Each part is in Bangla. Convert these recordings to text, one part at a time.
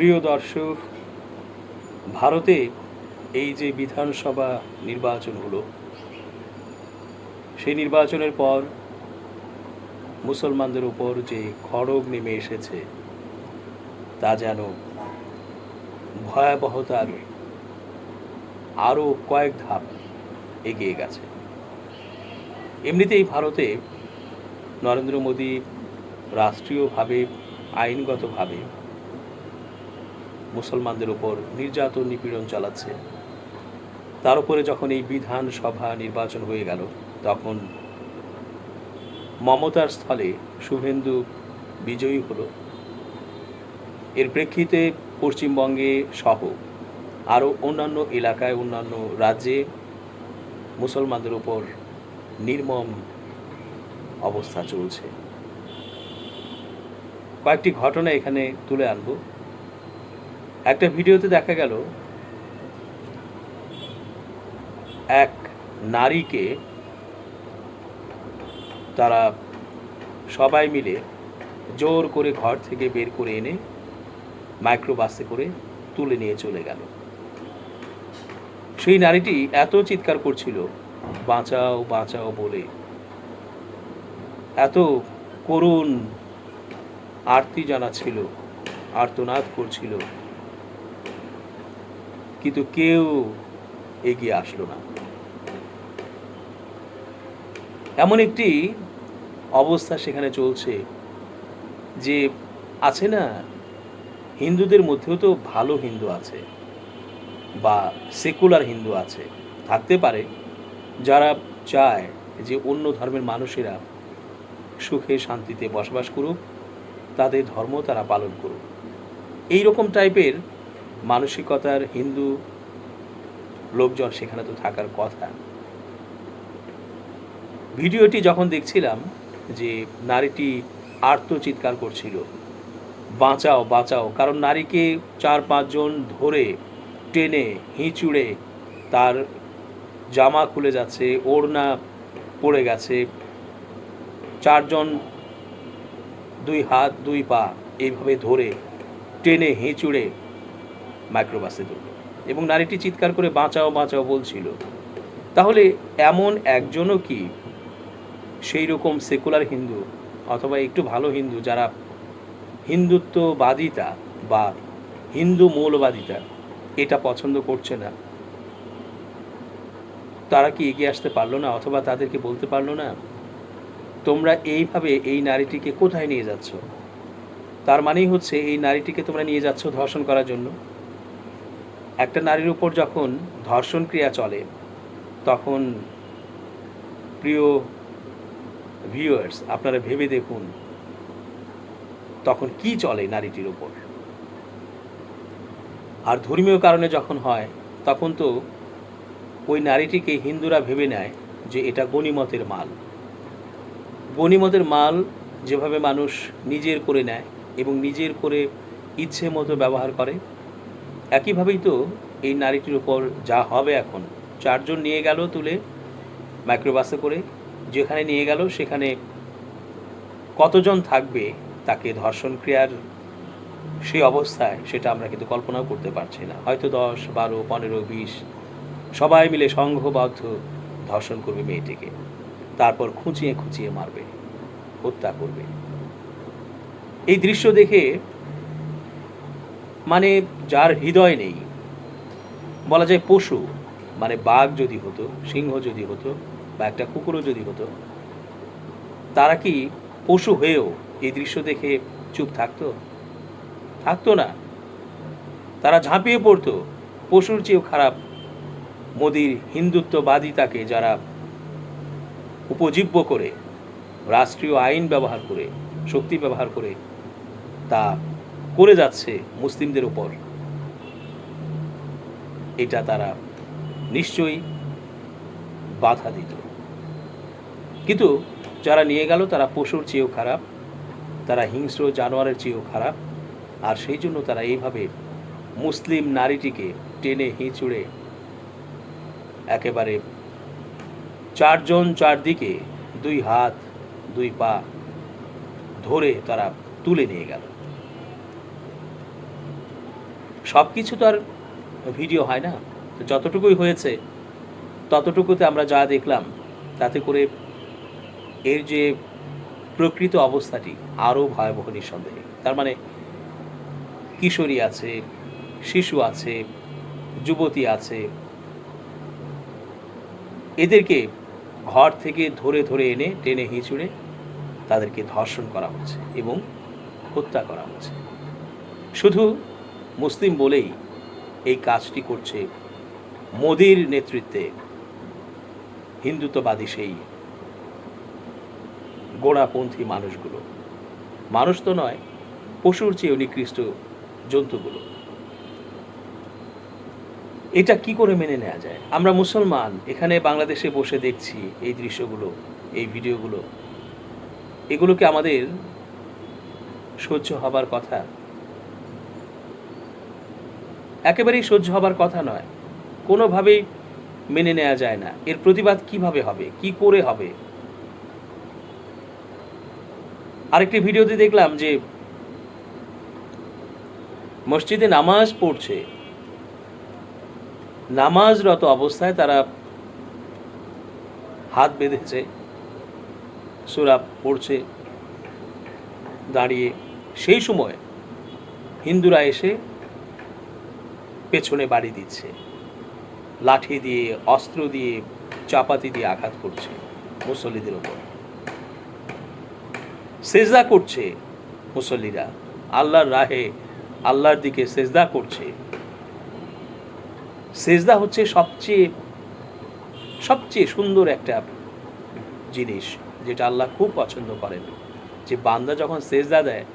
প্রিয় দর্শক, ভারতে এই যে বিধানসভা নির্বাচন হলো, সেই নির্বাচনের পর মুসলমানদের উপর যে খড়গ নেমে এসেছে তা যেন ভয়াবহতার আরও কয়েক ধাপ এগিয়ে গেছে। এমনিতেই ভারতে নরেন্দ্র মোদী রাষ্ট্রীয়ভাবে, আইনগতভাবে মুসলমানদের উপর নির্যাতন নিপীড়ন চালাচ্ছে। তার উপরে যখন এই বিধানসভা নির্বাচন হয়ে গেল, তখন মমতার স্থলে শুভেন্দু বিজয়ী হলো। এর প্রেক্ষিতে পশ্চিমবঙ্গে সহ আরও অন্যান্য এলাকায়, অন্যান্য রাজ্যে মুসলমানদের উপর নির্মম অবস্থা চলছে। কয়েকটি ঘটনা এখানে তুলে আনব। একটা ভিডিওতে দেখা গেল এক নারীকে তারা সবাই মিলে জোর করে ঘর থেকে বের করে এনে মাইক্রোবাসে করে তুলে নিয়ে চলে গেল। সেই নারীটি এত চিৎকার করছিল, বাঁচাও বাঁচাও বলে, এত করুণ আরতি জানাচ্ছিল, আর্তনাদ করছিল, কিন্তু কেউ এগিয়ে আসলো না। এমন একটি অবস্থা সেখানে চলছে যে আছে না, হিন্দুদের মধ্যেও তো ভালো হিন্দু আছে বা সেকুলার হিন্দু আছে, থাকতে পারে, যারা চায় যে অন্য ধর্মের মানুষেরা সুখে শান্তিতে বসবাস করুক, তাদের ধর্ম তারা পালন করুক। এই রকম টাইপের মানসিকতার হিন্দু লোকজন সেখানে তো থাকার কথা। ভিডিওটি যখন দেখছিলাম যে নারীটি আর্তচিৎকার করছিল, বাঁচাও বাঁচাও, কারণ নারীকে 4-5 জন ধরে টেনে হিঁচুড়ে তার জামা খুলে যাচ্ছে, ওড়না পড়ে গেছে, 4 জন 2 হাত 2 পা এইভাবে ধরে টেনে হিঁচুড়ে মাইক্রোবাসে তুলল এবং নারীটি চিৎকার করে বাঁচাও বাঁচাও বলছিল। তাহলে এমন একজনও কি সেই রকম সেকুলার হিন্দু অথবা একটু ভালো হিন্দু, যারা হিন্দুত্ববাদিতা বা হিন্দু মৌলবাদিতা এটা পছন্দ করছে না, তারা কি এগিয়ে আসতে পারলো না? অথবা তাদেরকে বলতে পারলো না, তোমরা এইভাবে এই নারীটিকে কোথায় নিয়ে যাচ্ছ? তার মানেই হচ্ছে এই নারীটিকে তোমরা নিয়ে যাচ্ছ ধর্ষণ করার জন্য। একটা নারীর উপর যখন ধর্ষণ ক্রিয়া চলে, তখন প্রিয় ভিউয়ার্স, আপনারা ভেবে দেখুন তখন কি চলে নারীটির উপর। আর ধর্মীয় কারণে যখন হয়, তখন তো ওই নারীটিকে হিন্দুরা ভেবে নেয় যে এটা গনিমতের মাল। গনিমতের মাল যেভাবে মানুষ নিজের করে নেয় এবং নিজের করে ইচ্ছে মতো ব্যবহার করে, একইভাবেই তো এই নারীটির উপর যা হবে এখন। 4 জন নিয়ে গেল তুলে মাইক্রোবাসে করে, যেখানে নিয়ে গেল সেখানে কতজন থাকবে তাকে ধর্ষণ ক্রিয়ার সেই অবস্থায়, সেটা আমরা কিন্তু কল্পনাও করতে পারছি না। হয়তো 10, 12, 15, 20 সবাই মিলে সংঘবদ্ধ ধর্ষণ করবে মেয়েটিকে, তারপর খুঁচিয়ে খুঁচিয়ে মারবে, হত্যা করবে। এই দৃশ্য দেখে মানে যার হৃদয় নেই, বলা যায় পশু, মানে বাঘ যদি হতো, সিংহ যদি হতো, বা একটা কুকুরও যদি হতো, তারা কি পশু হয়েও এই দৃশ্য দেখে চুপ থাকতো? থাকতো না। তারা ঝাঁপিয়ে পড়তো পশুর চেয়েও খারাপ মোদির হিন্দুত্ববাদিতাকে, যারা উপজীব্য করে, রাষ্ট্রীয় আইন ব্যবহার করে, শক্তি ব্যবহার করে তা করে যাচ্ছে মুসলিমদের উপর। এটা তারা নিশ্চয়ই বাধা দিত। কিন্তু যারা নিয়ে গেল তারা পশুর চেয়েও খারাপ, তারা হিংস্র জানোয়ারের চেয়েও খারাপ। আর সেই জন্য তারা এইভাবে মুসলিম নারীটিকে টেনে হিঁচুড়ে একেবারে 4 জন 4 দিকে 2 হাত 2 পা ধরে তারা তুলে নিয়ে গেল। সব কিছু তো আর ভিডিও হয় না, তো যতটুকুই হয়েছে ততটুকুতে আমরা যা দেখলাম তাতে করে এর যে প্রকৃত অবস্থাটি আরও ভয়াবহ নিঃসন্দেহে। তার মানে কিশোরী আছে, শিশু আছে, যুবতী আছে, এদেরকে ঘর থেকে ধরে ধরে এনে টেনে হিঁচড়ে তাদেরকে ধর্ষণ করা হচ্ছে এবং হত্যা করা হচ্ছে। শুধু মুসলিম বলেই এই কাজটি করছে মোদির নেতৃত্বে হিন্দুত্ববাদী সেই গোড়াপন্থী মানুষগুলো। মানুষ তো নয়, পশুর চেয়ে নিকৃষ্ট জন্তুগুলো। এটা কি করে মেনে নেওয়া যায়? আমরা মুসলমান, এখানে বাংলাদেশে বসে দেখছি এই দৃশ্যগুলো, এই ভিডিওগুলো, এগুলোকে আমাদের সহ্য হবার কথা? একেবারেই সহ্য হবার কথা নয়, কোনোভাবেই মেনে নেওয়া যায় না। এর প্রতিবাদ কিভাবে হবে, কি করে হবে? আরেকটি ভিডিওতে দেখলাম যে মসজিদে নামাজ পড়ছে, নামাজরত অবস্থায় তারা হাত বেঁধেছে, সূরা পড়ছে দাঁড়িয়ে। সেই সময় হিন্দুরা এসে পেছনে বাড়ি দিচ্ছে, লাঠি দিয়ে, অস্ত্র দিয়ে, চাপাতি দিয়ে আঘাত করছে মুসল্লিদের ওপর। সেজদা করছে মুসল্লিরা, আল্লাহর রাহে, আল্লাহর দিকে সেজদা করছে। সেজদা হচ্ছে সবচেয়ে সুন্দর একটা জিনিস, যেটা আল্লাহ খুব পছন্দ করেন। যে বান্দা যখন সেজদা দেয়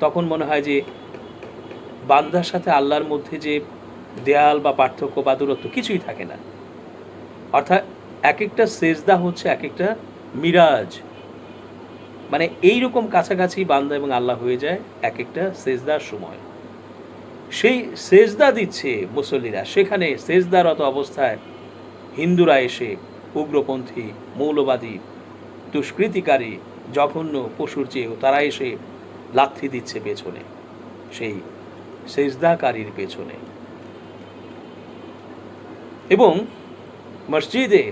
তখন মনে হয় যে বান্দার সাথে আল্লাহর মধ্যে যে দেয়াল বা পার্থক্য বা দূরত্ব কিছুই থাকে না। অর্থাৎ এক একটা সেজদা হচ্ছে এক একটা মিরাজ, মানে এইরকম কাছাকাছি বান্দা এবং আল্লাহ হয়ে যায় এক একটা সেজদার সময়। সেই সেজদা দিচ্ছে মুসল্লিরা, সেখানে সেজদারত অবস্থায় হিন্দুরা এসে উগ্রপন্থী, মৌলবাদী, দুষ্কৃতিকারী, জঘন্য পশুর চেয়েও তারা এসে লাথি দিচ্ছে পেছনে, সেই সেজদাকারীর পেছনে। এবং মসজিদে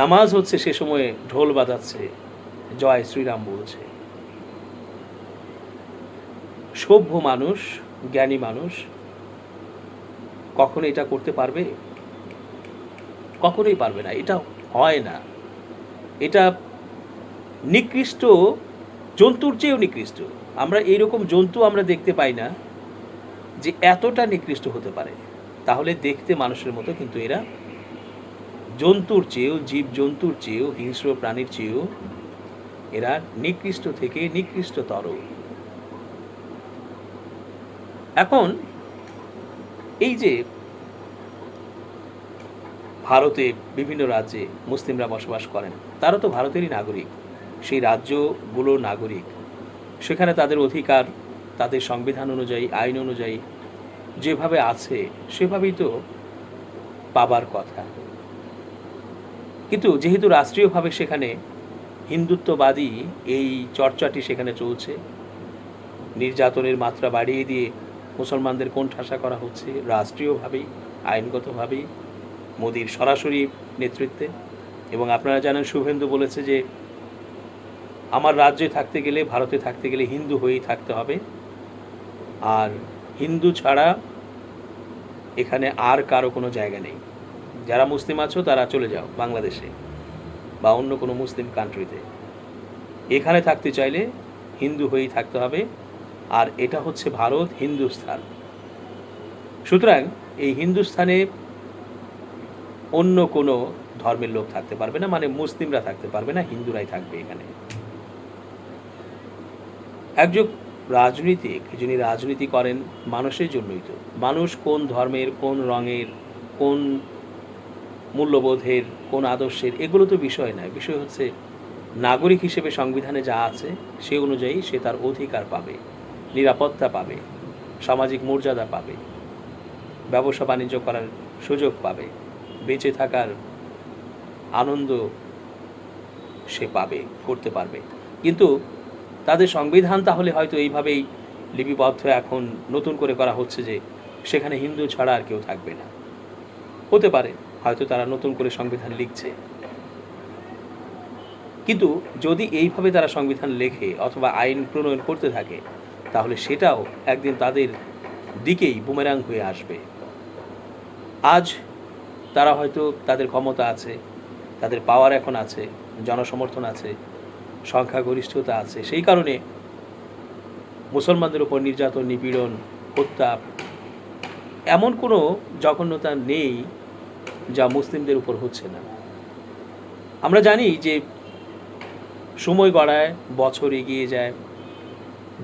নামাজ হচ্ছে, সে সময়ে ঢোল বাজাচ্ছে, জয় শ্রীরাম বলছে। সভ্য মানুষ, জ্ঞানী মানুষ কখনো এটা করতে পারবে? কখনোই পারবে না। এটা হয় না। এটা নিকৃষ্ট, জন্তুর চেয়েও নিকৃষ্ট। আমরা এইরকম জন্তু আমরা দেখতে পাই না যে এতটা নিকৃষ্ট হতে পারে। তাহলে দেখতে মানুষের মতো, কিন্তু এরা জন্তুর চেয়েও, জীব জন্তুর চেয়েও, হিংস্র প্রাণীর চেয়েও এরা নিকৃষ্ট থেকে নিকৃষ্টতর। এখন এই যে ভারতে বিভিন্ন রাজ্যে মুসলিমরা বসবাস করেন, তারা তো ভারতেরই নাগরিক, সেই রাজ্যগুলোর নাগরিক। সেখানে তাদের অধিকার তাদের সংবিধান অনুযায়ী, আইন অনুযায়ী যেভাবে আছে সেভাবেই তো পাবার কথা। কিন্তু যেহেতু রাষ্ট্রীয়ভাবে সেখানে হিন্দুত্ববাদী এই চর্চাটি সেখানে চলছে, নির্যাতনের মাত্রা বাড়িয়ে দিয়ে মুসলমানদের কোণঠাসা করা হচ্ছে রাষ্ট্রীয়ভাবেই, আইনগতভাবেই, মোদির সরাসরি নেতৃত্বে। এবং আপনারা জানেন, শুভেন্দু বলেছে যে আমার রাজ্যে থাকতে গেলে, ভারতে থাকতে গেলে হিন্দু হয়েই থাকতে হবে, আর হিন্দু ছাড়া এখানে আর কারো কোনো জায়গা নেই। যারা মুসলিম আছো তারা চলে যাও বাংলাদেশে বা অন্য কোনো মুসলিম কান্ট্রিতে, এখানে থাকতে চাইলে হিন্দু হয়েই থাকতে হবে, আর এটা হচ্ছে ভারত, হিন্দুস্থান। সুতরাং এই হিন্দুস্থানে অন্য কোনো ধর্মের লোক থাকতে পারবে না, মানে মুসলিমরা থাকতে পারবে না, হিন্দুরাই থাকবে এখানে। একজন রাজনীতিক, যিনি রাজনীতি করেন মানুষের জন্যই তো। মানুষ কোন ধর্মের, কোন রঙের, কোন মূল্যবোধের, কোন আদর্শের, এগুলো তো বিষয় নয়। বিষয় হচ্ছে নাগরিক হিসেবে সংবিধানে যা আছে সে অনুযায়ী সে তার অধিকার পাবে, নিরাপত্তা পাবে, সামাজিক মর্যাদা পাবে, ব্যবসা বাণিজ্য করার সুযোগ পাবে, বেঁচে থাকার আনন্দ সে পাবে, করতে পারবে। কিন্তু তাদের সংবিধান তাহলে হয়তো এইভাবেই লিপিবদ্ধ এখন নতুন করে করা হচ্ছে যে সেখানে হিন্দু ছাড়া আর কেউ থাকবে না। হতে পারে হয়তো তারা নতুন করে সংবিধান লিখছে, কিন্তু যদি এইভাবে তারা সংবিধান লেখে অথবা আইন প্রণয়ন করতে থাকে, তাহলে সেটাও একদিন তাদের দিকেই বুমেরাং হয়ে আসবে। আজ তারা হয়তো তাদের ক্ষমতা আছে, তাদের পাওয়ার এখন আছে, জনসমর্থন আছে, সংখ্যাগরিষ্ঠতা আছে, সেই কারণে মুসলমানদের উপর নির্যাতন, নিপীড়ন, হত্যা, এমন কোনো জঘন্যতা নেই যা মুসলিমদের উপর হচ্ছে না। আমরা জানি যে সময় গড়ায়, বছর এগিয়ে যায়,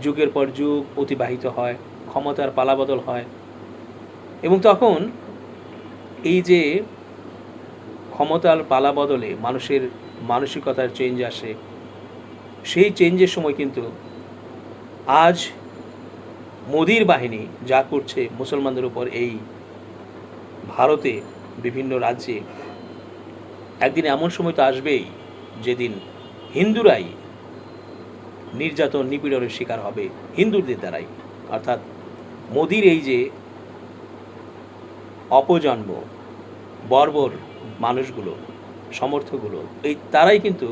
যুগের পর যুগ অতিবাহিত হয়, ক্ষমতার পালাবদল হয়, এবং তখন এই যে ক্ষমতার পালাবদলে মানুষের মানসিকতার চেঞ্জ আসে, সেই চেঞ্জের সময় কিন্তু আজ মোদির বাহিনী যা করছে মুসলমানদের উপর এই ভারতে বিভিন্ন রাজ্যে, একদিন এমন সময় তো আসবেই যেদিন হিন্দুরাই নির্যাতন, নিপীড়নের শিকার হবে হিন্দুদের দ্বারাই। অর্থাৎ মোদির এই যে অপজন্ম, বর্বর মানুষগুলো, সমর্থকগুলো, এই তারাই কিন্তু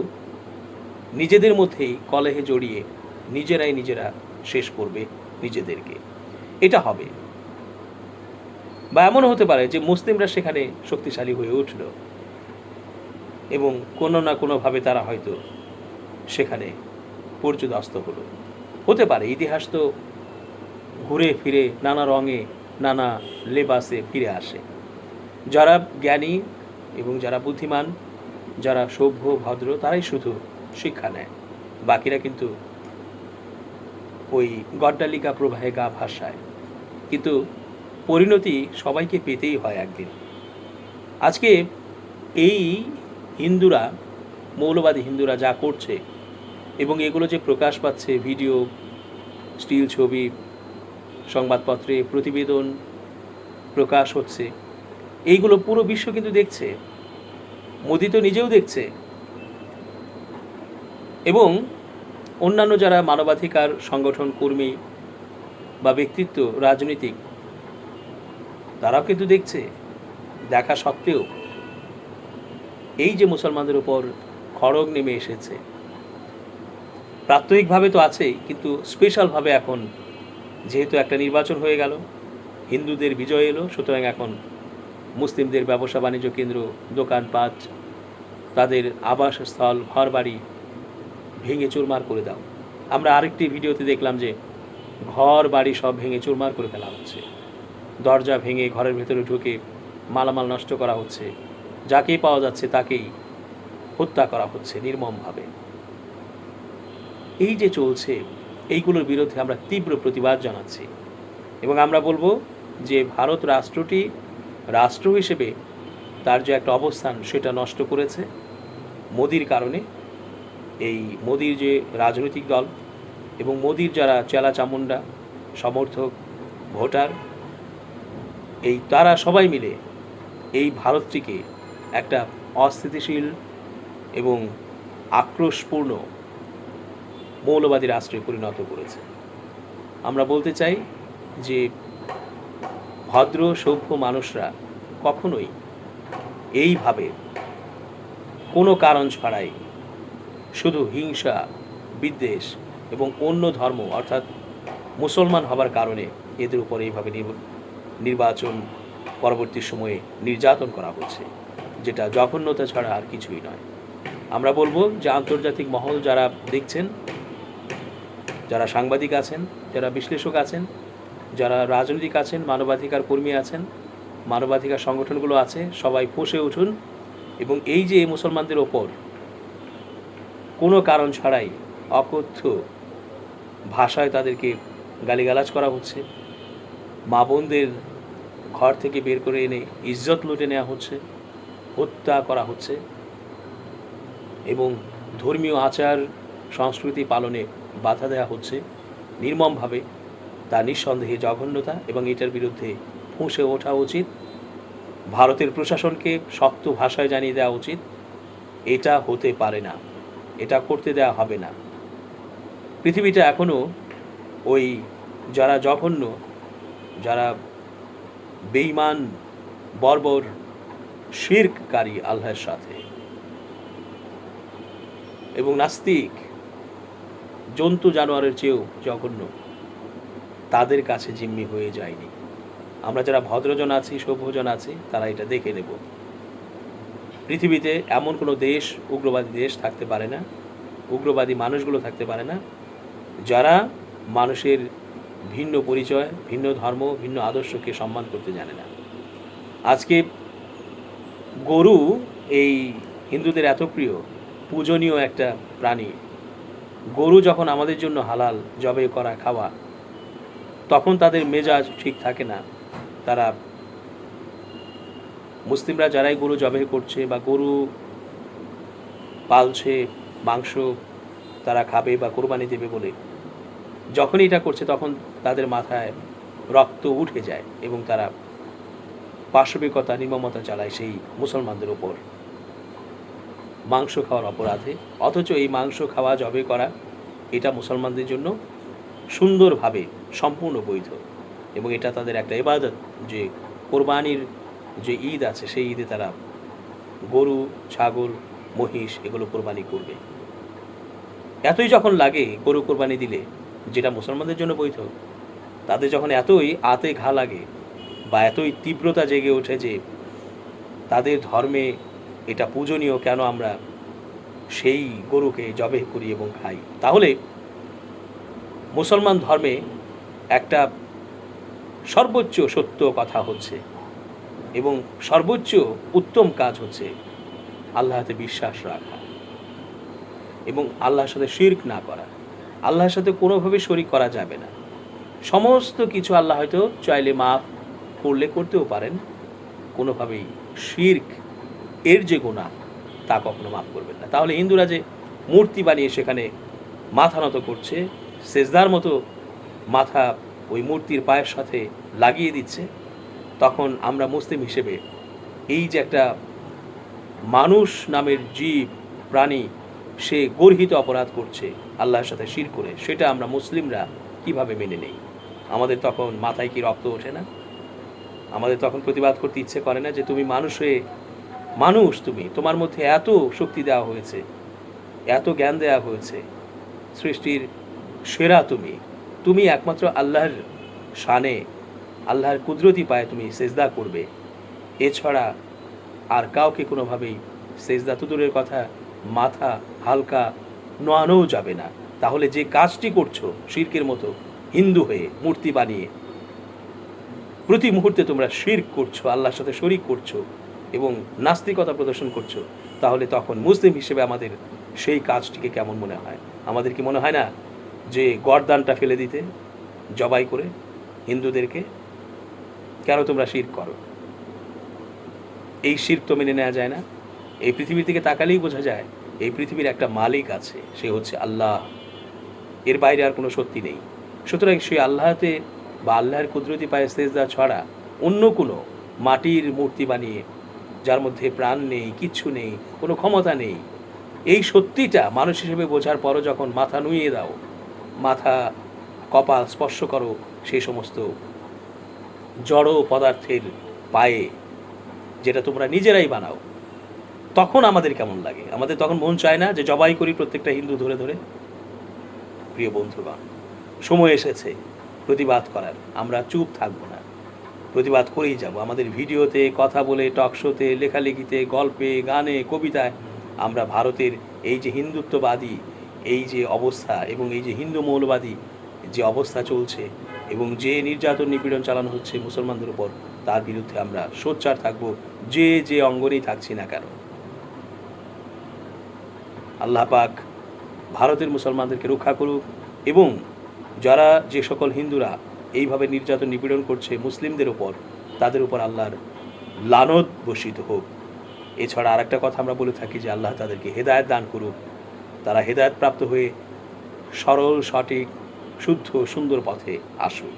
নিজেদের মধ্যেই কলহে জড়িয়ে নিজেরা শেষ করবে নিজেদেরকে। এটা হবে। বা এমনও হতে পারে যে মুসলিমরা সেখানে শক্তিশালী হয়ে উঠল এবং কোনো না কোনোভাবে তারা হয়তো সেখানে পর্যুদস্ত হলো। হতে পারে, ইতিহাস তো ঘুরে ফিরে নানা রঙে, নানা লেবাসে ফিরে আসে। যারা জ্ঞানী এবং যারা বুদ্ধিমান, যারা সভ্য ভদ্র, তারাই শুধু শিক্ষা নেয়, বাকিরা কিন্তু ওই গড্ডালিকা প্রবাহে গা ভাসায়। কিন্তু পরিণতি সবাইকে পেতেই হয় একদিন। আজকে এই হিন্দুরা, মৌলবাদী হিন্দুরা যা করছে এবং এগুলো যে প্রকাশ পাচ্ছে, ভিডিও, স্টিল ছবি, সংবাদপত্রে প্রতিবেদন প্রকাশ হচ্ছে, এইগুলো পুরো বিশ্ব কিন্তু দেখছে, মোদি তো নিজেও দেখছে, এবং অন্যান্য যারা মানবাধিকার সংগঠন কর্মী বা ব্যক্তিত্ব, রাজনীতিক, তারাও কিন্তু দেখছে। দেখা সত্ত্বেও এই যে মুসলমানদের উপর খড়গ নেমে এসেছে, প্রাত্যহিকভাবে তো আছেই, কিন্তু স্পেশালভাবে এখন যেহেতু একটা নির্বাচন হয়ে গেল, হিন্দুদের বিজয় এলো, সুতরাং এখন মুসলিমদের ব্যবসা বাণিজ্য কেন্দ্র, দোকানপাট, তাদের আবাসস্থল, ঘরবাড়ি ভেঙে চুরমার করে দাও। আমরা আরেকটি ভিডিওতে দেখলাম যে ঘর বাড়ি সব ভেঙে চুরমার করে ফেলা হচ্ছে, দরজা ভেঙে ঘরের ভেতরে ঢুকে মালামাল নষ্ট করা হচ্ছে, যাকেই পাওয়া যাচ্ছে তাকেই হত্যা করা হচ্ছে নির্মমভাবে। এই যে চলছে, এইগুলোর বিরুদ্ধে আমরা তীব্র প্রতিবাদ জানাচ্ছি এবং আমরা বলবো যে ভারত রাষ্ট্রটি রাষ্ট্র হিসেবে তার যে একটা অবস্থান, সেটা নষ্ট করেছে মোদির কারণে। এই মোদির যে রাজনৈতিক দল এবং মোদির যারা চেলা চামুন্ডা সমর্থক, ভোটার, এই তারা সবাই মিলে এই ভারতটিকে একটা অস্থিতিশীল এবং আক্রোশপূর্ণ মৌলবাদী রাষ্ট্রে পরিণত করেছে। আমরা বলতে চাই যে ভদ্র সভ্য মানুষরা কখনোই এইভাবে কোনো কারণ ছাড়াই শুধু হিংসা, বিদ্বেষ এবং অন্য ধর্ম অর্থাৎ মুসলমান হবার কারণে এদের উপর এইভাবে নির্বাচন পরবর্তী সময়ে নির্যাতন করা হচ্ছে, যেটা জঘন্যতা ছাড়া আর কিছুই নয়। আমরা বলবো যে আন্তর্জাতিক মহল যারা দেখছেন, যারা সাংবাদিক আছেন, যারা বিশ্লেষক আছেন, যারা রাজনৈতিক আছেন, মানবাধিকার কর্মী আছেন, মানবাধিকার সংগঠনগুলো আছে, সবাই ফুঁসে উঠুন এবং এই যে মুসলমানদের ওপর কোনো কারণ ছাড়াই অকথ্য ভাষায় তাদেরকে গালিগালাজ করা হচ্ছে, মা বোনদের ঘর থেকে বের করে এনে ইজ্জত লুটে নেওয়া হচ্ছে, হত্যা করা হচ্ছে এবং ধর্মীয় আচার সংস্কৃতি পালনে বাধা দেওয়া হচ্ছে নির্মমভাবে, তা নিঃসন্দেহে জঘন্যতা এবং এটার বিরুদ্ধে ফুঁসে ওঠা উচিত। ভারতের প্রশাসনকে শক্ত ভাষায় জানিয়ে দেওয়া উচিত, এটা হতে পারে না, এটা করতে দেওয়া হবে না। পৃথিবীটা এখনও ওই যারা জঘন্য, যারা বেঈমান, বর্বর, শিরককারী আল্লাহর সাথে, এবং নাস্তিক, জন্তু জানোয়ারের চেয়েও জঘন্য, তাদের কাছে জিম্মি হয়ে যায়নি। আমরা যারা ভদ্রজন আছি, সভ্যজন আছি, তারা এটা দেখে নেব। পৃথিবীতে এমন কোনো দেশ, উগ্রবাদী দেশ থাকতে পারে না, উগ্রবাদী মানুষগুলো থাকতে পারে না, যারা মানুষের ভিন্ন পরিচয়, ভিন্ন ধর্ম, ভিন্ন আদর্শকে সম্মান করতে জানে না। আজকে গরু এই হিন্দুদের এত প্রিয়, পূজনীয় একটা প্রাণী। গরু যখন আমাদের জন্য হালাল, জবে করা খাওয়া, তখন তাদের মেজাজ ঠিক থাকে না। তারা, মুসলিমরা যারাই গরু জবে করছে বা গরু পালছে, মাংস তারা খাবে বা কোরবানি দেবে বলে যখনই এটা করছে, তখন তাদের মাথায় রক্ত উঠে যায় এবং তারা পাশবিকতা, নির্মমতা চালায় সেই মুসলমানদের ওপর মাংস খাওয়ার অপরাধে। অথচ এই মাংস খাওয়া, জবে করা, এটা মুসলমানদের জন্য সুন্দরভাবে সম্পূর্ণ বৈধ, এবং এটা তাদের একটা ইবাদত। যে কোরবানির যে ঈদ আছে, সেই ঈদে তারা গরু, ছাগল, মহিষ এগুলো কোরবানি করবে। এতই যখন লাগে গরু কোরবানি দিলে, যেটা মুসলমানদের জন্য বৈধ, তাদের যখন এতই আতে ঘা লাগে বা এতই তীব্রতা জেগে ওঠে যে তাদের ধর্মে এটা পূজনীয়, কেন আমরা সেই গরুকে জবেহ করি এবং খাই, তাহলে মুসলমান ধর্মে একটা সর্বোচ্চ সত্য কথা হচ্ছে এবং সর্বোচ্চ উত্তম কাজ হচ্ছে আল্লাহতে বিশ্বাস রাখা এবং আল্লাহর সাথে শিরক না করা। আল্লাহর সাথে কোনোভাবে শরিক করা যাবে না। সমস্ত কিছু আল্লাহ হয়তো চাইলে মাফ করলে করতেও পারেন, কোনোভাবেই শিরক এর যে গুনাহ, তা কখনো মাফ করবেন না। তাহলে হিন্দুরা যে মূর্তি বানিয়ে সেখানে মাথা নত করছে, সেজদার মতো মাথা ওই মূর্তির পায়ের সাথে লাগিয়ে দিচ্ছে, তখন আমরা মুসলিম হিসেবে এই যে একটা মানুষ নামের জীব, প্রাণী, সে গর্হিত অপরাধ করছে আল্লাহর সাথে শিরক করে, সেটা আমরা মুসলিমরা কিভাবে মেনে নেই? আমাদের তখন মাথায় কি রক্ত ওঠে না? আমাদের তখন প্রতিবাদ করতে ইচ্ছে করে না যে তুমি মানুষ হয়ে, মানুষ তুমি, তোমার মধ্যে এত শক্তি দেওয়া হয়েছে, এত জ্ঞান দেওয়া হয়েছে, সৃষ্টির সেরা তুমি, তুমি একমাত্র আল্লাহর শানে, আল্লাহর কুদরতি পায়ে তুমি সেজদা করবে, এছাড়া আর কাউকে কোনোভাবেই সেজদা তো দূরের কথা, মাথা হালকা নোয়ানোও যাবে না। তাহলে যে কাজটি করছো শিরকের মতো, হিন্দু হয়ে মূর্তি বানিয়ে প্রতি মুহূর্তে তোমরা শিরক করছো, আল্লাহর সাথে শরিক করছো এবং নাস্তিকতা প্রদর্শন করছো, তাহলে তখন মুসলিম হিসেবে আমাদের সেই কাজটিকে কেমন মনে হয়? আমাদের কি মনে হয় না যে গর্দানটা ফেলে দিতে জবাই করে হিন্দুদেরকে? কেন তোমরা শিরক করো? এই শিরক তো মেনে নেওয়া যায় না। এই পৃথিবীর দিকে তাকালেই বোঝা যায় এই পৃথিবীর একটা মালিক আছে, সে হচ্ছে আল্লাহ, এর বাইরে আর কোনো সত্যি নেই। সুতরাং সেই আল্লাহতে বা আল্লাহর কুদরতি পায়ে সেজদা ছাড়া অন্য কোনো মাটির মূর্তি বানিয়ে, যার মধ্যে প্রাণ নেই, কিচ্ছু নেই, কোনো ক্ষমতা নেই, এই সত্যিটা মানুষ হিসেবে বোঝার পরও যখন মাথা নুইয়ে দাও, মাথা কপাল স্পর্শ করো সেই সমস্ত জড় পদার্থের পায়ে, যেটা তোমরা নিজেরাই বানাও, তখন আমাদের কেমন লাগে? আমাদের তখন মন চায় না যে জবাই করি প্রত্যেকটা হিন্দু ধরে ধরে? প্রিয় বন্ধুগণ, সময় এসেছে প্রতিবাদ করার। আমরা চুপ থাকবো না, প্রতিবাদ করেই যাব। আমাদের ভিডিওতে, কথা বলে, টক শোতে, লেখালেখিতে, গল্পে, গানে, কবিতায় আমরা ভারতের এই যে হিন্দুত্ববাদী এই যে অবস্থা এবং এই যে হিন্দু মৌলবাদী যে অবস্থা চলছে এবং যে নির্যাতন নিপীড়ন চালানো হচ্ছে মুসলমানদের উপর, তার বিরুদ্ধে আমরা সোচ্চার থাকব, যে যে অঙ্গনেই থাকছি না কেন। আল্লাহ পাক ভারতের মুসলমানদেরকে রক্ষা করুক এবং যারা, যে সকল হিন্দুরা এইভাবে নির্যাতন নিপীড়ন করছে মুসলিমদের ওপর, তাদের উপর আল্লাহর লানত বর্ষিত হোক। এছাড়া আর একটা কথা আমরা বলে থাকি যে আল্লাহ তাদেরকে হেদায়েত দান করুক, তারা হেদায়েত প্রাপ্ত হয়ে সরল, সঠিক, শুদ্ধ, সুন্দর পথে আসুক।